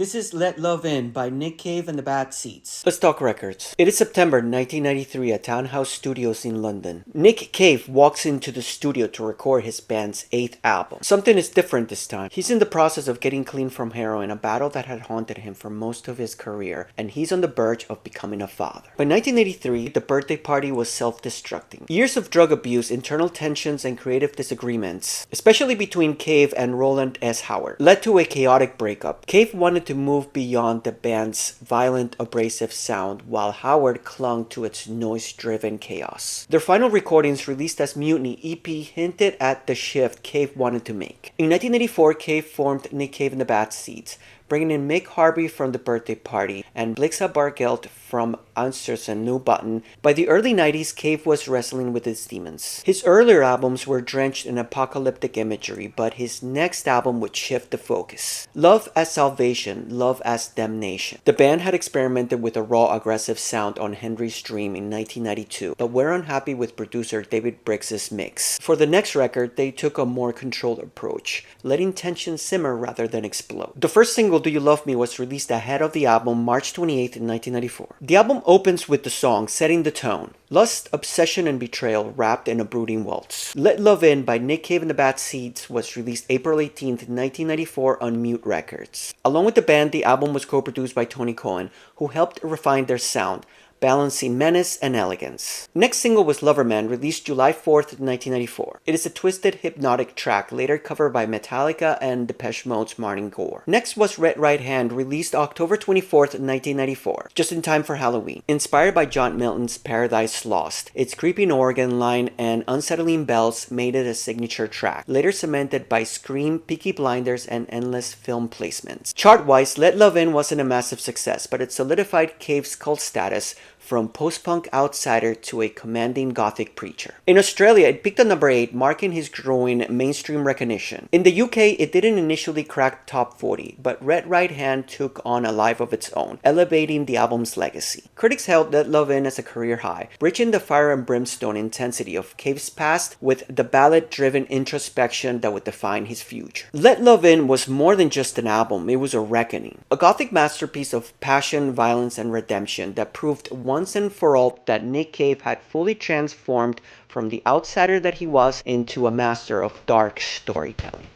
This is Let Love In by Nick Cave and the Bad Seeds. Let's talk records. It is September 1993 at Townhouse Studios in London. Nick Cave walks into the studio to record his band's 8th album. Something is different this time. He's in the process of getting clean from heroin, a battle that had haunted him for most of his career, and he's on the verge of becoming a father. By 1983, the birthday party was self-destructing. Years of drug abuse, internal tensions, and creative disagreements, especially between Cave and Roland S. Howard, led to a chaotic breakup. Cave wanted to move beyond the band's violent, abrasive sound, while Howard clung to its noise-driven chaos. Their final recordings, released as Mutiny EP, hinted at the shift Cave wanted to make. In 1984, Cave formed Nick Cave and the Bad Seeds, bringing in Mick Harvey from The Birthday Party and Blixa Bargeld from Answers and New Button. By the early 90s, Cave was wrestling with his demons. His earlier albums were drenched in apocalyptic imagery, but his next album would shift the focus. Love as Salvation, Love as Damnation. The band had experimented with a raw, aggressive sound on Henry's Dream in 1992, but were unhappy with producer David Briggs' mix. For the next record, they took a more controlled approach, letting tension simmer rather than explode. The first single, Do You Love Me, was released ahead of the album March 28, 1994. The album opens with the song setting the tone. Lust, obsession, and betrayal wrapped in a brooding waltz. Let Love In by Nick Cave and the Bad Seeds was released April 18, 1994 on Mute Records. Along with the band, the album was co-produced by Tony Cohen, who helped refine their sound, balancing menace and elegance. Next single was Loverman, released July 4th, 1994. It is a twisted, hypnotic track, later covered by Metallica and Depeche Mode's Martin Gore. Next was Red Right Hand, released October 24th, 1994, just in time for Halloween. Inspired by John Milton's Paradise Lost, its creeping organ line and unsettling bells made it a signature track, later cemented by Scream, Peaky Blinders, and endless film placements. Chart-wise, Let Love In wasn't a massive success, but it solidified Cave's cult status from post-punk outsider to a commanding gothic preacher. In Australia, it peaked at number 8, marking his growing mainstream recognition. In the UK, it didn't initially crack top 40, but Red Right Hand took on a life of its own, elevating the album's legacy. Critics held Let Love In as a career high, bridging the fire and brimstone intensity of Cave's past with the ballad-driven introspection that would define his future. Let Love In was more than just an album, it was a reckoning. A gothic masterpiece of passion, violence, and redemption that proved once and for all that Nick Cave had fully transformed from the outsider that he was into a master of dark storytelling.